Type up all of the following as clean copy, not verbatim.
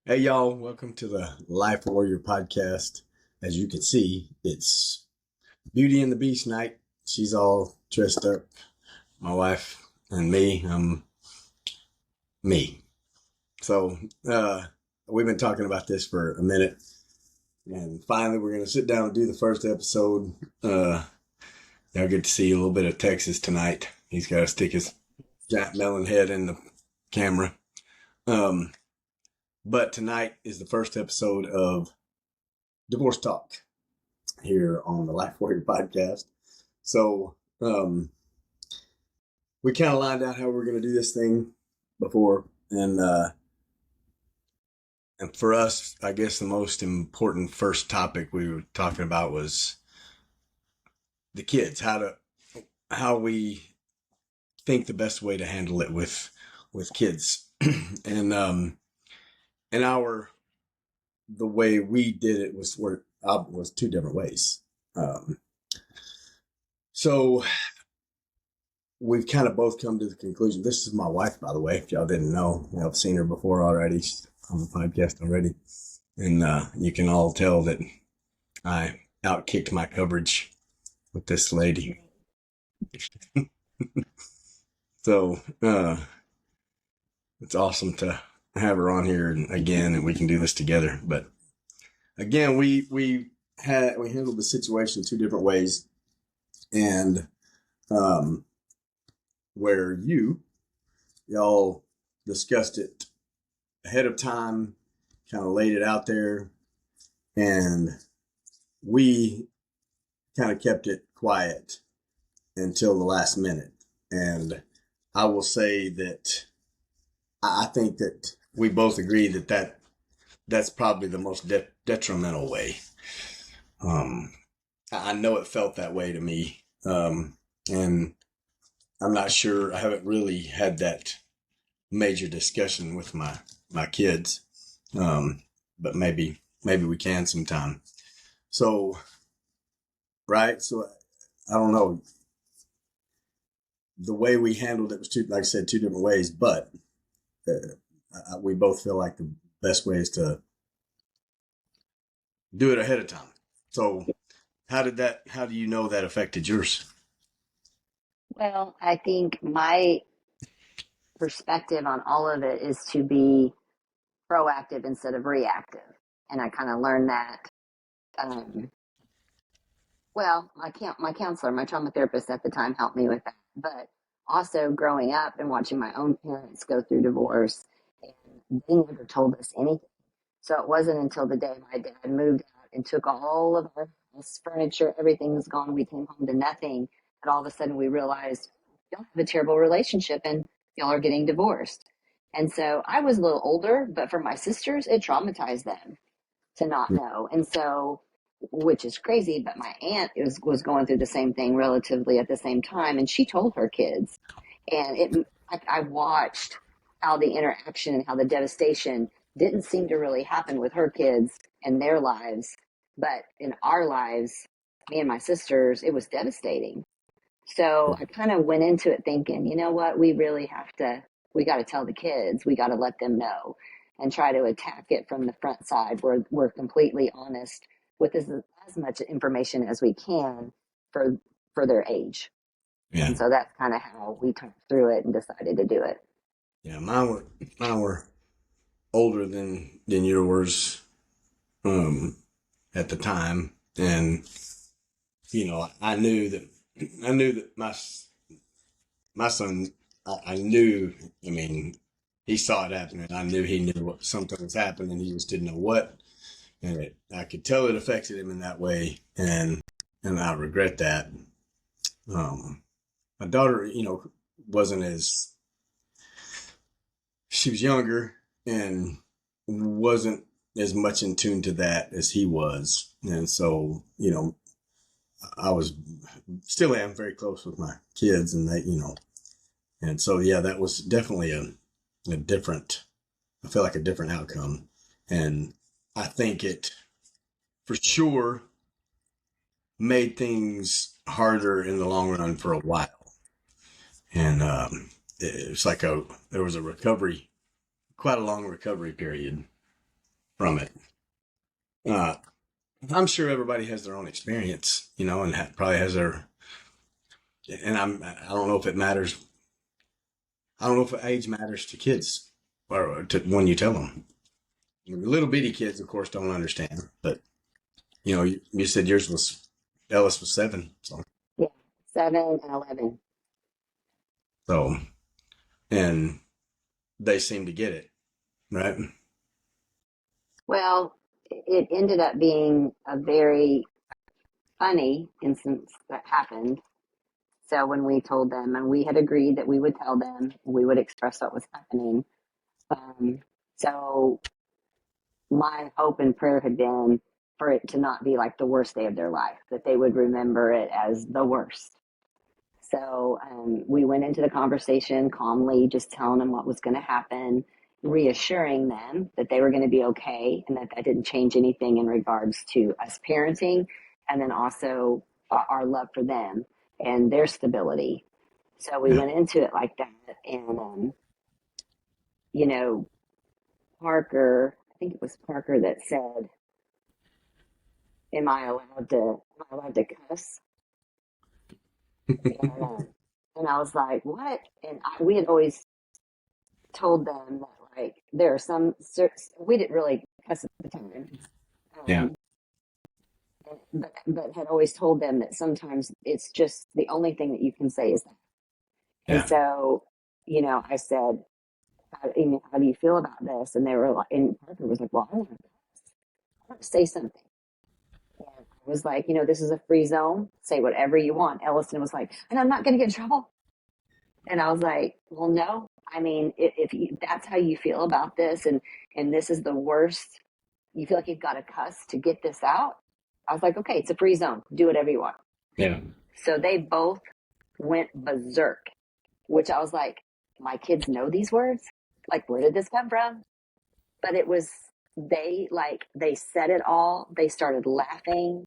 Hey, y'all, welcome to the Life Warrior podcast. As you can see, it's Beauty and the Beast night. She's all dressed up. My wife and me, me. So, we've been talking about this for a minute. And finally, we're going to sit down and do the first episode. Y'all get to see a little bit of Texas tonight. He's got to stick his giant melon head in the camera. But tonight is the first episode of Divorce Talk here on the Life Warrior podcast. So we kind of lined out how we're going to do this thing before, and for us, I guess the most important first topic we were talking about was the kids, how we think the best way to handle it with kids, and the way we did it was two different ways. So we've kind of both come to the conclusion. This is my wife, by the way, if y'all didn't know. I've seen her before already. She's on the podcast already. And you can all tell that I outkicked my coverage with this lady. So it's awesome to have her on here again, and we can do this together. But again, we handled the situation two different ways. And where y'all discussed it ahead of time, kind of laid it out there, and we kind of kept it quiet until the last minute. And I will say that I think that we both agree that's probably the most detrimental way. I know it felt that way to me. And I'm not sure. I haven't really had that major discussion with my kids. But maybe we can sometime. So, right. So I don't know. The way we handled it was like I said, two different ways, but we both feel like the best way is to do it ahead of time. So how do you know that affected yours? Well, I think my perspective on all of it is to be proactive instead of reactive. And I kind of learned that. Um, well, my counselor, my trauma therapist at the time helped me with that. But also growing up and watching my own parents go through divorce, and they never told us anything. So it wasn't until the day my dad moved out and took all of our furniture, everything was gone, we came home to nothing, and all of a sudden we realized y'all have a terrible relationship and y'all are getting divorced. And so I was a little older, but for my sisters, it traumatized them to not know. And so, which is crazy, but my aunt was going through the same thing relatively at the same time, and she told her kids. And I watched how the interaction and how the devastation didn't seem to really happen with her kids and their lives, but in our lives, me and my sisters, it was devastating. So I kind of went into it thinking, you know what, we got to tell the kids, we got to let them know and try to attack it from the front side where we're completely honest with as much information as we can for their age. Yeah. And so that's kind of how we talked through it and decided to do it. Yeah, mine were older than yours at the time, and I knew that my son, I knew. I mean, he saw it happening. I knew he knew what something was happening. He just didn't know what, and I could tell it affected him in that way, and I regret that. My daughter, wasn't as she was younger and wasn't as much in tune to that as he was. And so, I was still am very close with my kids, and and so, yeah, that was definitely a different, I feel like a different outcome. And I think it for sure made things harder in the long run for a while. And it's like there was a recovery, quite a long recovery period. from it. Uh, I'm sure everybody has their own experience, and probably has their. And I don't know if it matters. I don't know if age matters to kids or to when you tell them. Little bitty kids, of course, don't understand. But you said yours was Ellis was 7, Yeah, 7 and 11. so and they seem to get it, right? Well, it ended up being a very funny instance that happened. So when we told them, and we had agreed that we would tell them, we would express what was happening. Um, so my hope and prayer had been for it to not be like the worst day of their life, that they would remember it as the worst. So we went into the conversation calmly, just telling them what was going to happen, reassuring them that they were going to be okay and that that didn't change anything in regards to us parenting, and then also our love for them and their stability. So we Yeah. went into it like that. And, you know, Parker, I think it was Parker that said, am I allowed to cuss? And, and I was like, what? And we had always told them that like there are some we didn't really cuss at the time, Yeah. um, but had always told them that sometimes it's just the only thing that you can say is that. And Yeah. so, I said, how do you feel about this? And they were like, and Parker was like, well, I want to say something. And I was like, this is a free zone. Say whatever you want. Ellison was like, and I'm not going to get in trouble. And I was like, well, no. I mean, that's how you feel about this, and this is the worst, you feel like you've got to cuss to get this out. I was like, okay, it's a free zone. Do whatever you want. Yeah. So they both went berserk, which I was like, my kids know these words. Like, where did this come from? But it was, they said it all. They started laughing.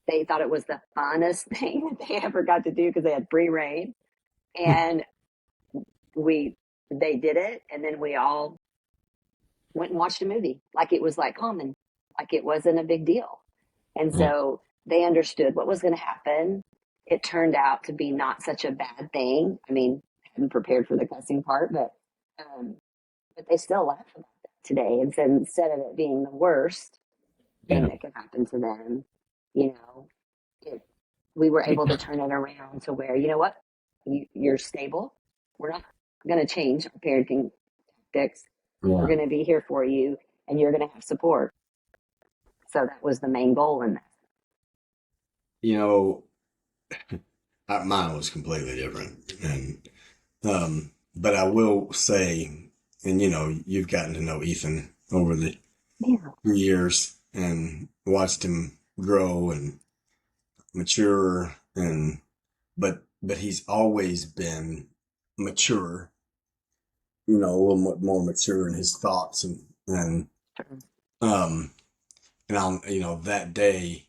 They thought it was the funnest thing that they ever got to do because they had free reign. And we they did it, and then we all went and watched a movie like it was like common, like it wasn't a big deal. And Yeah. so they understood what was going to happen. It turned out to be not such a bad thing. I mean, I hadn't prepared for the cussing part, um, but they still laugh about that today. And so instead of it being the worst thing Yeah. that could happen to them, you know, it, we were able to turn it around to where, you know what, you're stable. We're not going to change our parenting tactics. We're Yeah. going to be here for you, and you're going to have support. So that was the main goal in that. You know, mine was completely different, and but I will say, and you've gotten to know Ethan over the Yeah. years and watched him grow and mature, but he's always been mature, a little more mature in his thoughts and um and I'll that day,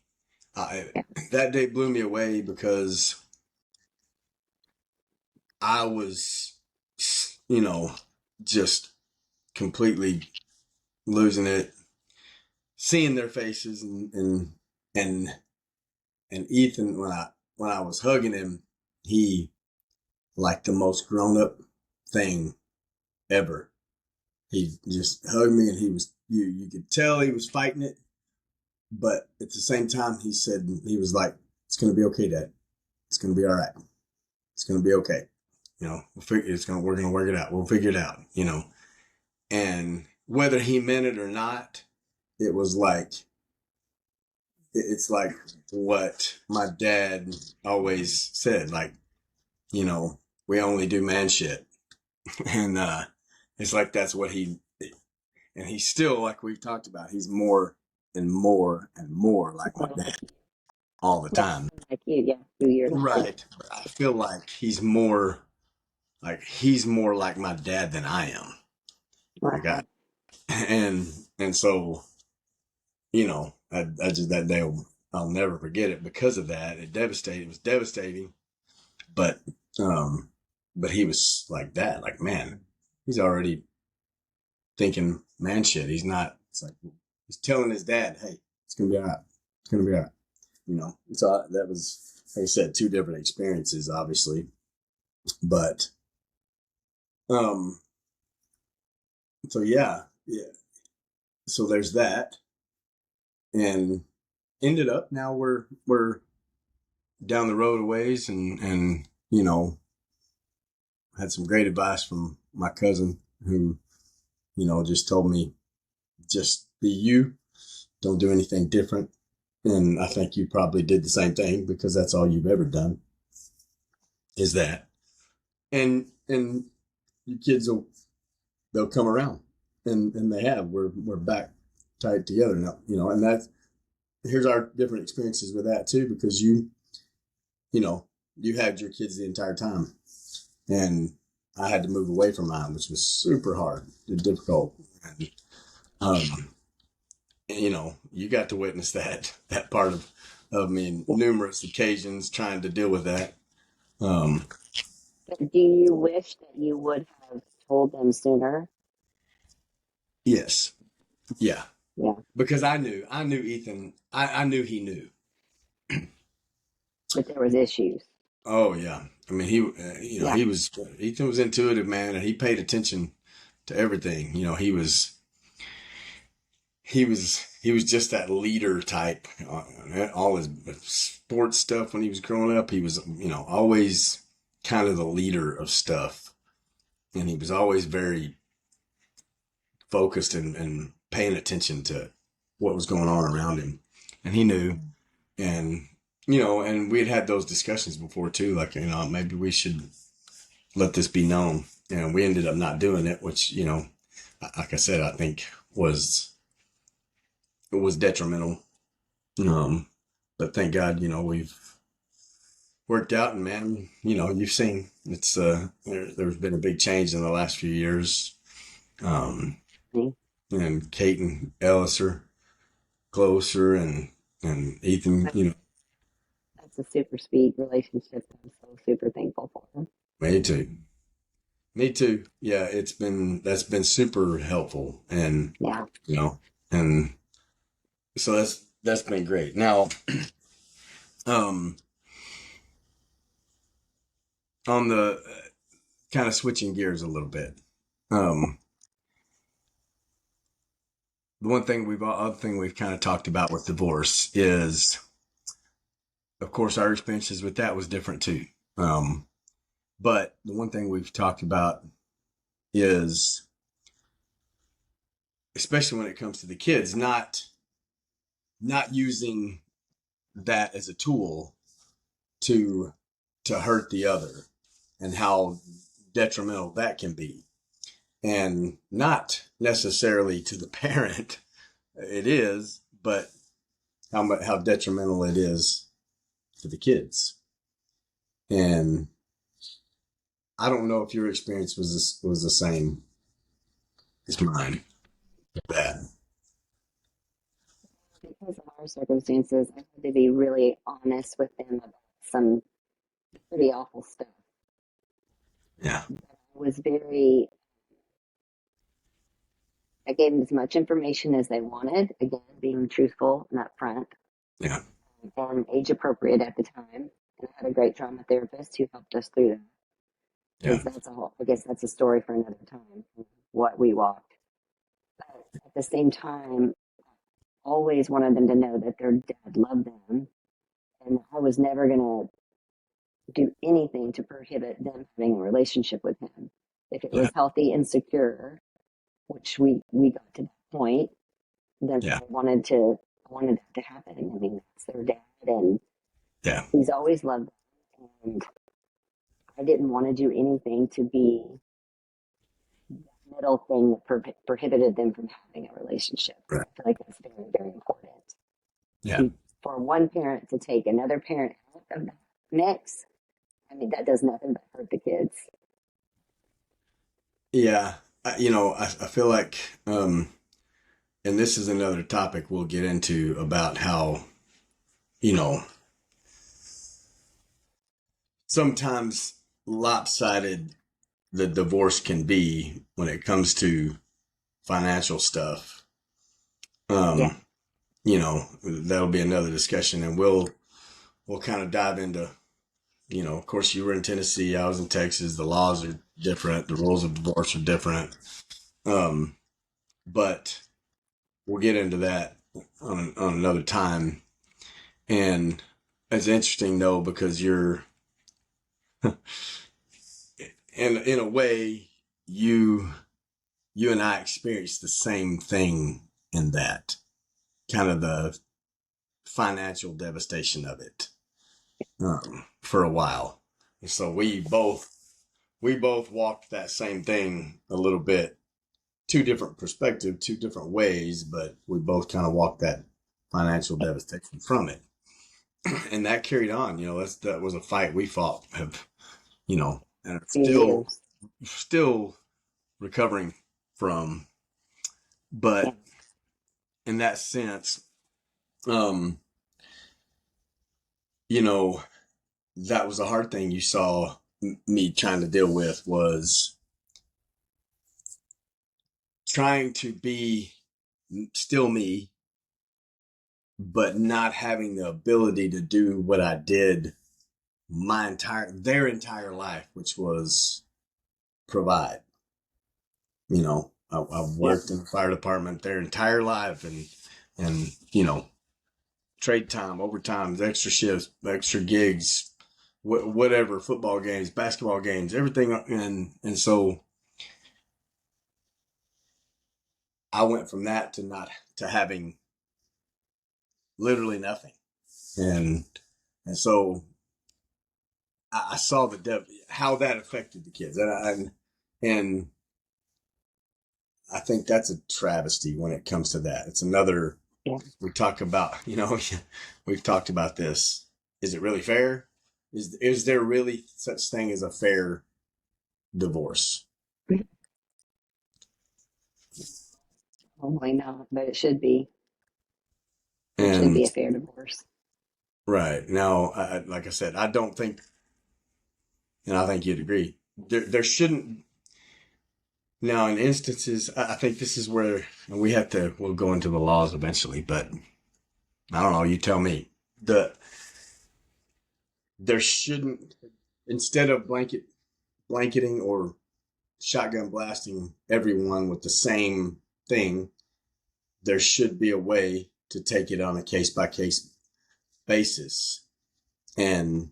I Yeah. that day blew me away because I was, just completely losing it, seeing their faces, and and Ethan, when I was hugging him, he like the most grown up thing ever. He just hugged me, and you could tell he was fighting it, but at the same time he was like, "It's gonna be okay, Dad. It's gonna be all right. It's gonna be okay. We're gonna work it out. We'll figure it out. And whether he meant it or not, it was like it's like what my dad always said, like, we only do man shit. And it's like that's what and he's still, like we've talked about, he's more and more and more like my More dad like you. all the Yeah. time. Like you. Yeah. 2 years older. Right. But I feel like he's more like my dad than I am. Like Wow. and so, I just, that day, I'll never forget it because of that. It was devastating, but, um, but he was like that, like, man, he's already thinking man shit. He's not, it's like, he's telling his dad, "Hey, it's gonna be all right. It's gonna be all right." So that was, like I said, two different experiences, obviously, but um, so yeah. So there's that, and ended up now we're down the road a ways, and had some great advice from my cousin who just told me, just be you, don't do anything different. And I think you probably did the same thing because that's all you've ever done is that. And your kids they'll come around, and they have. We're back tied together now, and that's here's our different experiences with that too, because you know you had your kids the entire time, and I had to move away from mine, which was super hard and difficult. And, you got to witness that part of me in numerous occasions trying to deal with that. Um, But do you wish that you would have told them sooner? yes, yeah, Yeah, because I knew Ethan. I knew he knew. but there was issues. Oh yeah, I mean Yeah, Ethan was intuitive, man, and he paid attention to everything. He was just that leader type. All his sports stuff when he was growing up, he was always kind of the leader of stuff, and he was always very focused and paying attention to what was going on around him, and he knew. And and we had those discussions before too, like maybe we should let this be known, and we ended up not doing it, which like I said, I think was detrimental. Um, but thank God, we've worked out, and man, you've seen there's been a big change in the last few years. Um, see, and Kate and Ellis are closer, and Ethan, that's, that's a super sweet relationship. I'm so super thankful for. me too. Me too. Yeah, that's been super helpful, and Yeah. and so that's been great. Now, um, on the kind of switching gears a little bit, um, the other thing we've kind of talked about with divorce is, of course, our experiences with that was different too. Um, but the one thing we've talked about is, especially when it comes to the kids, not using that as a tool to hurt the other, and how detrimental that can be, and not necessarily to the parent. It is, but how detrimental it is to the kids. And I don't know if your experience was the same as mine with that. Because of our circumstances, I had to be really honest with them about some pretty awful stuff. Yeah, But I gave them as much information as they wanted, again, being truthful and upfront yeah, and age appropriate at the time. And I had a great trauma therapist who helped us through that. yeah, Because I guess that's a story for another time, what we walked. But at the same time, always wanted them to know that their dad loved them. And I was never going to do anything to prohibit them having a relationship with him. If it yeah, was healthy and secure, which we got to that point, then yeah, I wanted that to happen. I mean, that's their dad, and yeah, he's always loved them. And I didn't want to do anything to be the middle thing that prohibited them from having a relationship. right, I feel like that's very, very important. yeah, To for one parent to take another parent out of the mix, I mean, that does nothing but hurt the kids. yeah. I feel like, and this is another topic we'll get into about how you know sometimes lopsided the divorce can be when it comes to financial stuff. Yeah. Um, that'll be another discussion, and we'll kind of dive into, of course, you were in Tennessee, I was in Texas. The laws are different, the rules of divorce are different. Um, but we'll get into that on another time. And it's interesting though because you're in a way you you and I experienced the same thing in that kind of the financial devastation of it for a while. And so we both walked that same thing a little bit, two different perspectives, two different ways, but we both kind of walked that financial devastation from it. And that carried on. That was a fight we fought, and are Few still years. still recovering from. Yeah. But in that sense, um, you know, that was a hard thing you saw me trying to deal with was trying to be still me, but not having the ability to do what I did their entire life, which was provide. I've Yeah. worked in the fire department their entire life, and trade time, overtimes, extra shifts, extra gigs, whatever, football games, basketball games, everything, and so I went from that to not to having literally nothing, and and so I saw how that affected the kids, and I think that's a travesty when it comes to that. It's another Yeah. we talk about, we've talked about this. Is it really fair? Is there really such thing as a fair divorce? Probably not, but it should be. There should And be a fair divorce. right now, like I said, I don't think, and I think you'd agree, there shouldn't. Now, in instances, I think this is where and we'll go into the laws eventually, but I don't know. You tell me. There shouldn't, instead of blanketing or shotgun blasting everyone with the same thing, there should be a way to take it on a case by case basis and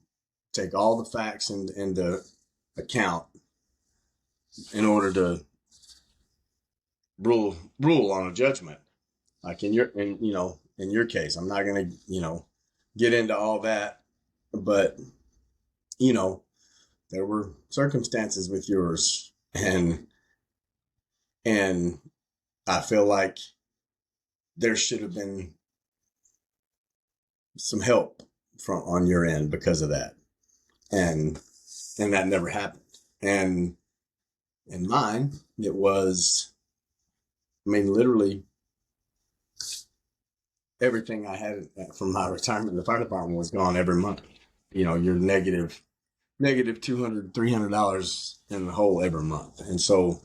take all the facts into account in order to rule on a judgment. Like in your case, I'm not gonna get into all that, but you know there were circumstances with yours, and I feel like there should have been some help from on your end because of that, and that never happened. And in mine, it was, I mean, literally everything I had from my retirement in the fire department was gone every month. You're negative $200, $300 in the hole every month, and so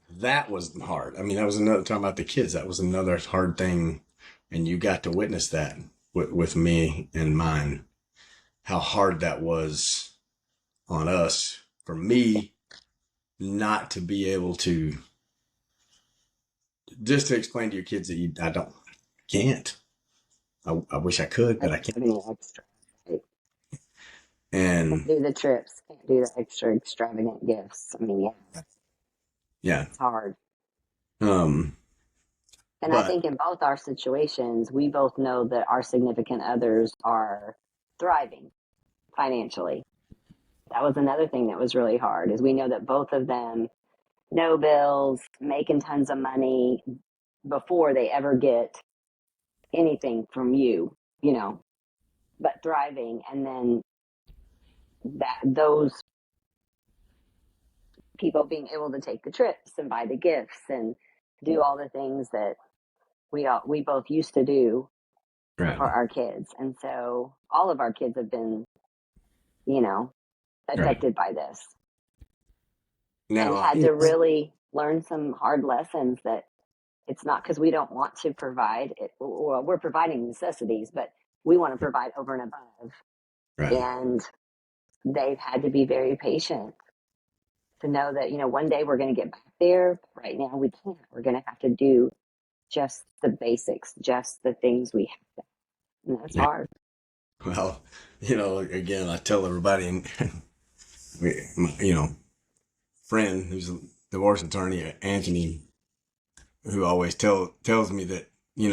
that was hard. I mean, that was another talking about the kids. That was another hard thing, and you got to witness that with me and mine. How hard that was on us for me not to be able to just to explain to your kids that I don't can't. I wish I could, but Like I can't. any extra. Right? Can't And do the trips. Can't do the extra extravagant gifts. I mean, yeah, yeah, it's hard. um, And I but think in both our situations, we both know that our significant others are thriving financially. That was another thing that was really hard is we know that both of them no bills, making tons of money before they ever get anything from you, you know, but thriving. And then those people being able to take the trips and buy the gifts and do all the things that we both used to do right, for our kids. And so all of our kids have been, you know, right affected by this and now, had to really learn some hard lessons that It's not because we don't want to provide it. Well, we're providing necessities, but we want to provide over and above. Right. And they've had to be very patient to know that, one day we're going to get back there. But right now we can't. We're going to have to do just the basics, just the things we have to. And that's Yeah. hard. Well, again, I tell everybody, and friend who's a divorce attorney, Anthony, who always tells me that, hey,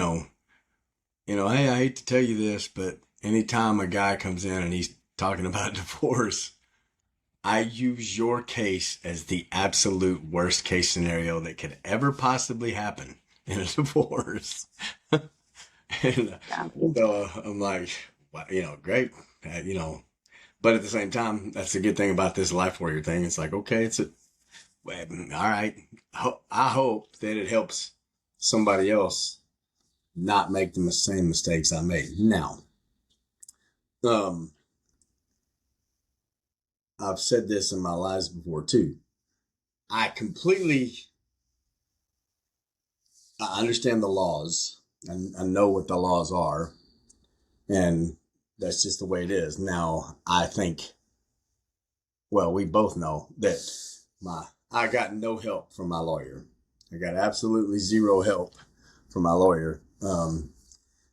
I hate to tell you this, but anytime a guy comes in and he's talking about divorce, I use your case as the absolute worst case scenario that could ever possibly happen in a divorce. And Yeah. so I'm like, well, great, but at the same time, that's the good thing about this life warrior thing. It's like, okay, all right. I hope that it helps somebody else not make the same mistakes I made. Now, um, I've said this in my lives before too. I completely I understand the laws and I know what the laws are, and that's just the way it is. Now, I think, well, we both know that I got no help from my lawyer. I got absolutely zero help from my lawyer. And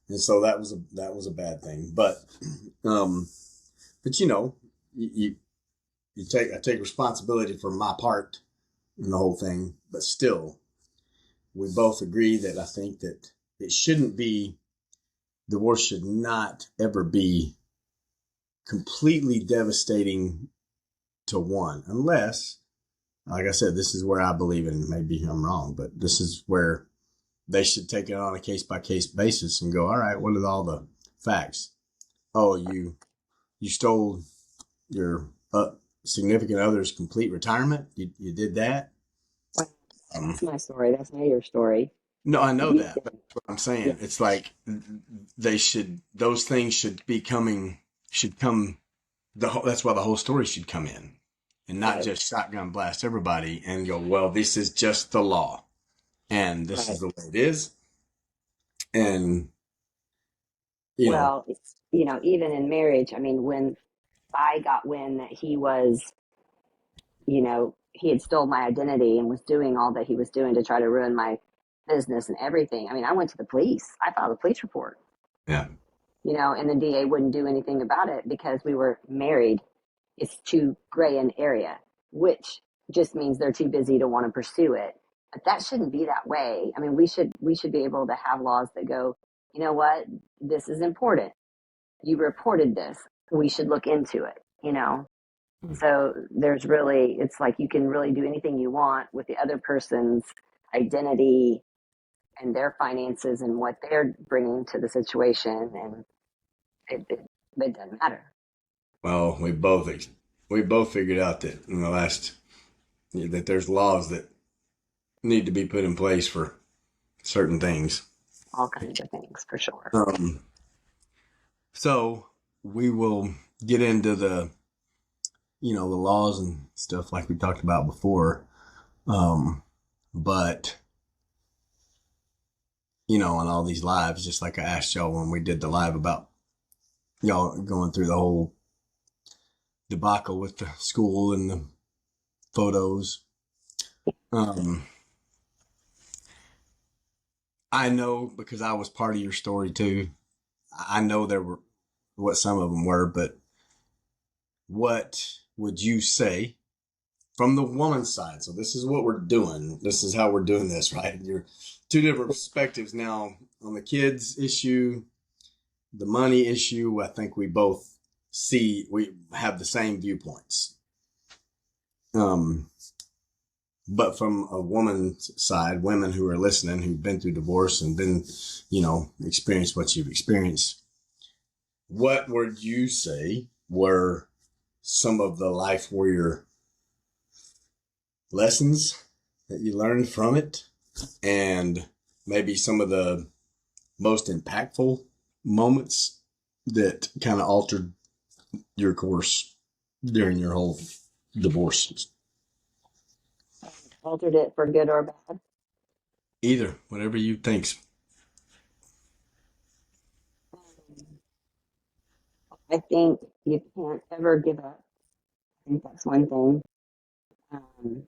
so that was a bad thing. Um, but you, I take responsibility for my part in the whole thing, but still, we both agree that I think that it shouldn't be, divorce should not ever be completely devastating to one, unless, like I said, this is where I believe, and maybe I'm wrong, but this is where they should take it on a case by case basis and go, all right, what are all the facts? Oh, you stole your significant other's complete retirement. You did that. Well, Um, that's my story. That's not your story. no, I know You that, but did. that's what I'm Yeah. saying. It's like those things should come. That's why the whole story should come in, and not Right. just shotgun blast everybody and go, well, this is just the law, and this is Right. the way it is, and you know, Well, even in marriage, I mean, when I got wind that he had stole my identity and was doing all that he was doing to try to ruin my business and everything. I mean, I went to the police. I filed a police report, yeah, and the DA wouldn't do anything about it because we were married. It's too gray an area, which just means they're too busy to want to pursue it. But that shouldn't be that way. I mean, we should be able to have laws that go, you know what, this is important. You reported this. We should look into it. So it's like you can really do anything you want with the other person's identity and their finances and what they're bringing to the situation, and it doesn't matter. well, we both figured out that in the last that there's laws that need to be put in place for certain things. All kinds of things for sure. Um, so we will get into the laws and stuff like we talked about before. Um, but on all these lives, just like I asked y'all when we did the live about y'all going through the whole debacle with the school and the photos. Um, I know because I was part of your story too. I know there were what some of them were, but what would you say from the woman's side? So this is what we're doing. This is how we're doing this, right? You're two different perspectives now on the kids issue, the money issue. I think we have the same viewpoints. Um, but from a woman's side, women who are listening, who've been through divorce and been, experienced what you've experienced, what would you say were some of the life warrior lessons that you learned from it, and maybe some of the most impactful moments that kind of altered your course during your whole divorce? Altered it for good or bad. Either, whatever you think's. I think you can't ever give up. I think that's one thing. Um,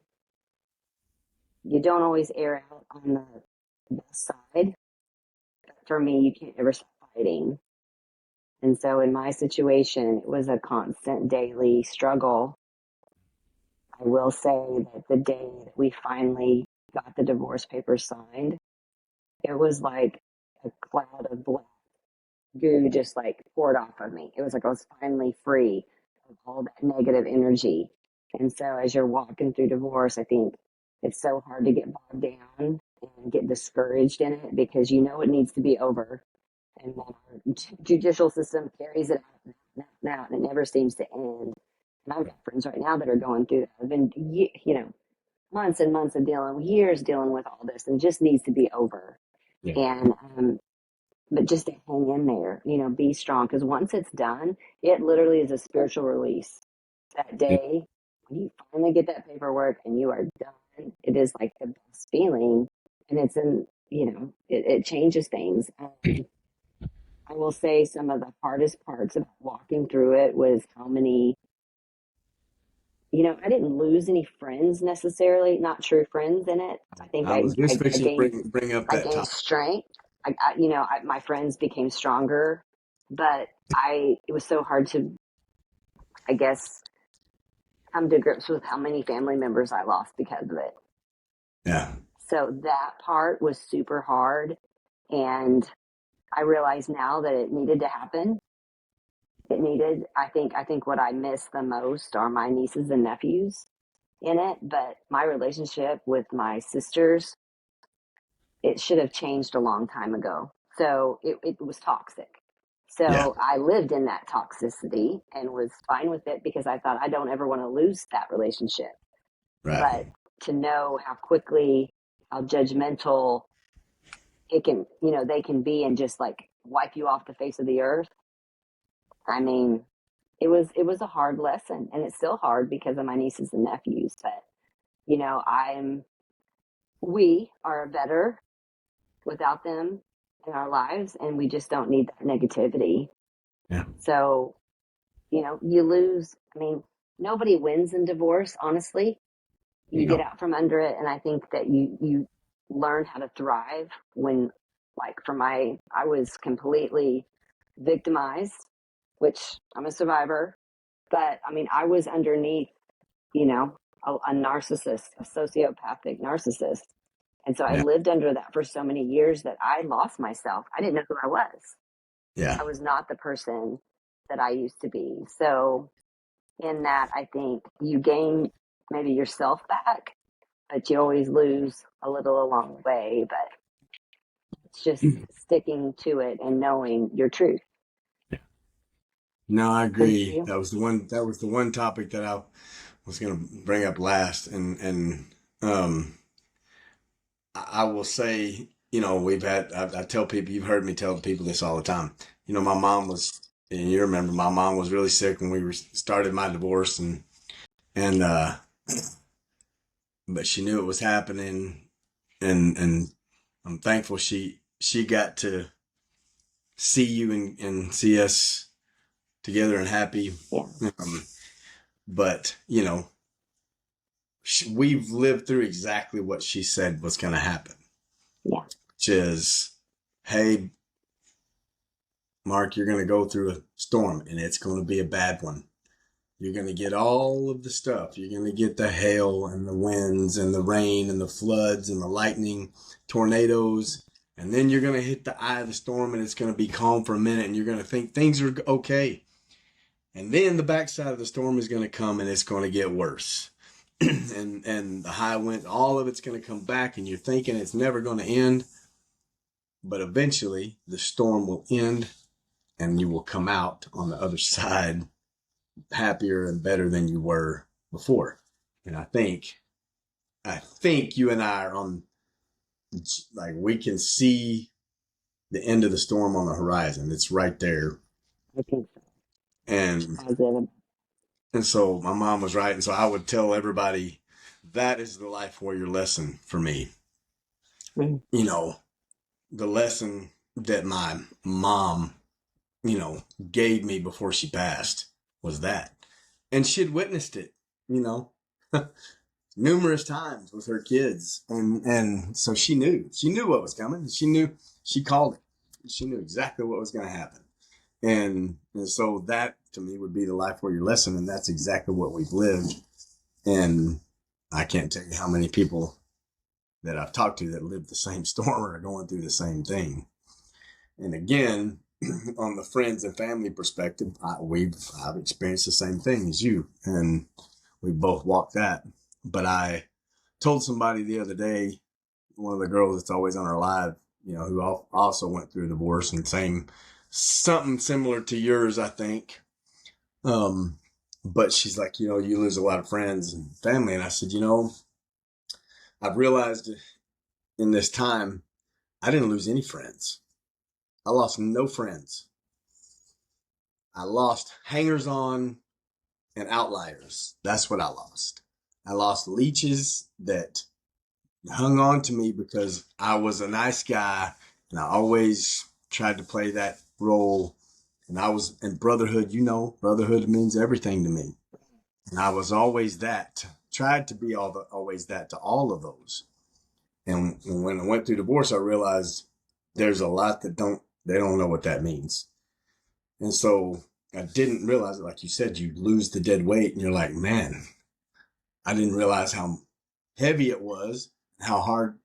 you don't always air out on the best side. But for me, you can't ever stop fighting. And so in my situation, it was a constant daily struggle. I will say that the day that we finally got the divorce papers signed, it was like a cloud of black goo just like poured off of me. It was like I was finally free of all that negative energy. And so as you're walking through divorce, I think it's so hard to get bogged down and get discouraged in it because you know it needs to be over. And then our judicial system carries it out and it never seems to end. And I've got friends right now that are going through that. I've been, months and months of years dealing with all this and it just needs to be over. Yeah. And but just to hang in there, be strong. Because once it's done, it literally is a spiritual release. That Yeah. day, when you finally get that paperwork and you are done, it is like the best feeling. And it's it changes things. I will say some of the hardest parts about walking through it was how many, I didn't lose any friends necessarily, not true friends in it. I think I was just I fixing to gained bring up I that gained topic. strength. My friends became stronger, but it was so hard to, I guess, come to grips with how many family members I lost because of it. Yeah. So that part was super hard. And I realize now that it needed to happen. I think what I miss the most are my nieces and nephews in it, but my relationship with my sisters, it should have changed a long time ago. So it was toxic. Yeah. So I lived in that toxicity and was fine with it because I thought I don't ever want to lose that relationship. Right. But to know how quickly, how judgmental they can be and just like wipe you off the face of the earth. I mean, it was a hard lesson and it's still hard because of my nieces and nephews. But, we are better without them in our lives and we just don't need that negativity. Yeah. So, you lose. I mean, nobody wins in divorce, honestly. You get No. out from under it and I think that you learn how to thrive when, like, I was completely victimized, which I'm a survivor, but I mean, I was underneath, you know, a narcissist, a sociopathic narcissist. And so I Yeah. lived under that for so many years that I lost myself. I didn't know who I was. Yeah. I was not the person that I used to be. So in that, I think you gain maybe yourself back, but you always lose a little along the way. But it's just sticking to it and knowing your truth. No, I And agree. you, That was the one topic that I was going to bring up last. And um, I will say, I tell people, you've heard me tell people this all the time. My mom was, and you remember, my mom was really sick when we started my divorce, and but she knew it was happening, and I'm thankful she got to see you and see us together and happy. yeah, Um, but we've lived through exactly what she said was going to happen, yeah, which is, hey, Mark, you're going to go through a storm and it's going to be a bad one. You're going to get all of the stuff. You're going to get the hail and the winds and the rain and the floods and the lightning, tornadoes. And then you're going to hit the eye of the storm and it's going to be calm for a minute and you're going to think things are okay. And then the backside of the storm is going to come and it's going to get worse. and the high wind, all of it's going to come back and you're thinking it's never going to end. But eventually the storm will end and you will come out on the other side happier and better than you were before. And I think you and I are on, like, we can see the end of the storm on the horizon. It's right there. I think so. And Positive. and so my mom was right. And so I would tell everybody that is the life warrior lesson for me. Mm. you know, the lesson that my mom, gave me before she passed was that. And she'd witnessed it, you know, numerous times with her kids. And so she knew what was coming. She called it. She knew exactly what was going to happen. And so that to me would be the life warrior lesson. And that's exactly what we've lived. And I can't tell you how many people that I've talked to that lived the same storm or are going through the same thing. And again, on the friends and family perspective, I've experienced the same thing as you, and we both walked that. But I told somebody the other day, one of the girls that's always on our live, who also went through a divorce and something similar to yours, I think. But she's like, you lose a lot of friends and family, and I said, I've realized in this time, I didn't lose any friends. I lost no friends. I lost hangers on and outliers. That's what I lost. I lost leeches that hung on to me because I was a nice guy and I always tried to play that role. And I was in brotherhood, brotherhood means everything to me. And I was always that, tried to be always that to all of those. And when I went through divorce, I realized there's a lot they don't know what that means. And so I didn't realize it. Like you said, you lose the dead weight and you're like, man, I didn't realize how heavy it was, how hard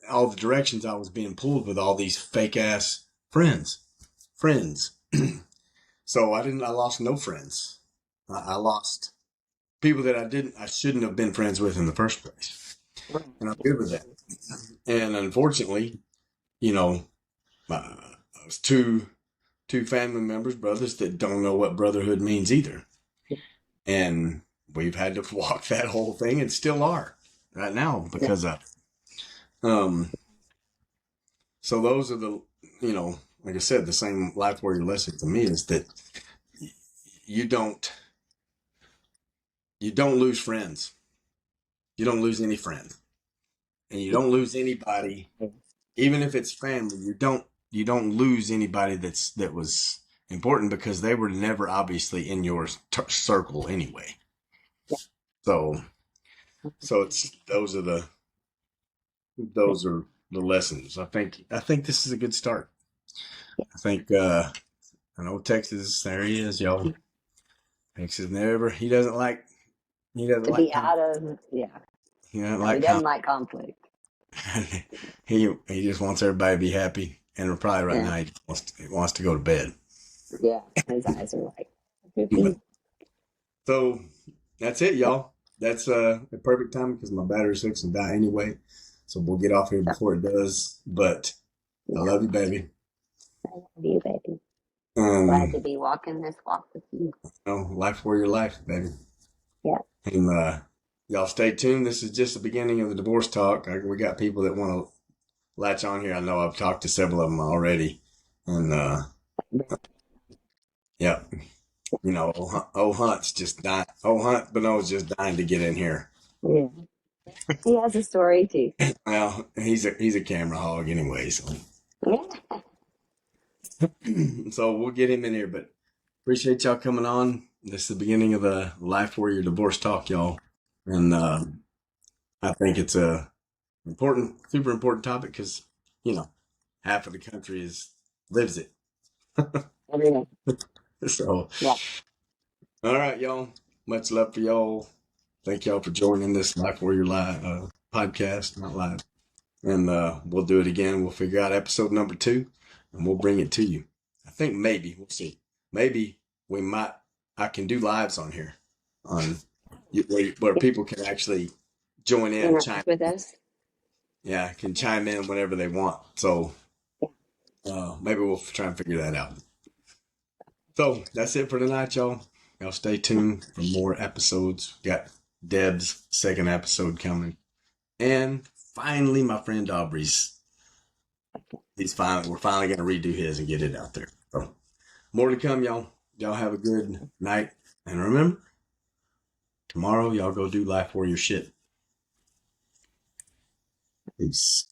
all the directions I was being pulled with all these fake ass friends. So I lost no friends. I lost people that I shouldn't have been friends with in the first place. And I'm good with that. And unfortunately, you know, I was two family members, brothers that don't know what brotherhood means either. And we've had to walk that whole thing and still are right now because of so those are like I said, the same life warrior lesson to me is that you don't you don't lose friends. You don't lose any friends. And you don't lose anybody, even if it's family, you don't lose anybody that was important because they were never obviously in your circle anyway. So it's those are the lessons. I think this is a good start. I think I know Texas, there he is, y'all. Texas never he doesn't To like be out of, he doesn't no, he like doesn't like conflict. he just wants everybody to be happy. And probably right Yeah, now he wants to go to bed. yeah. His eyes are like, But "Poopy." so that's it, y'all. That's the perfect time because my battery's fixing to die anyway. So we'll get off here So, before it does. But I yeah, love you, baby. I love you, baby. Glad to Um, be walking this walk with you. life for your life, baby. Yeah, And y'all stay tuned. This is just the beginning of the divorce talk. We got people that want to latch on here. I know I've talked to several of them already. And yeah, old Hunt's just dying. Old Hunt Bonneau's just dying to get in here. yeah. He has a story too. Well, he's a camera hog anyway, so Yeah. so we'll get him in here. But appreciate y'all coming on. This is the beginning of the Life Warrior Divorce Talk, y'all. And I think it's a super important topic because half of the country lives it. Everyone. So, Yeah. all right, y'all. Much love for y'all. Thank y'all for joining this Life Warrior Live podcast, not live. And we'll do it again. We'll figure out episode number 2, and we'll bring it to you. I think maybe we'll see. Maybe we might. I can do lives on here, on where people can actually join in, chime. Interact with us. Yeah, can chime in whenever they want. So maybe we'll try and figure that out. So that's it for tonight, y'all. Y'all stay tuned for more episodes. Got Deb's second episode coming. And finally, my friend Aubrey's. We're finally going to redo his and get it out there. So more to come, y'all. Y'all have a good night. And remember, tomorrow, y'all go do life warrior shit. Peace.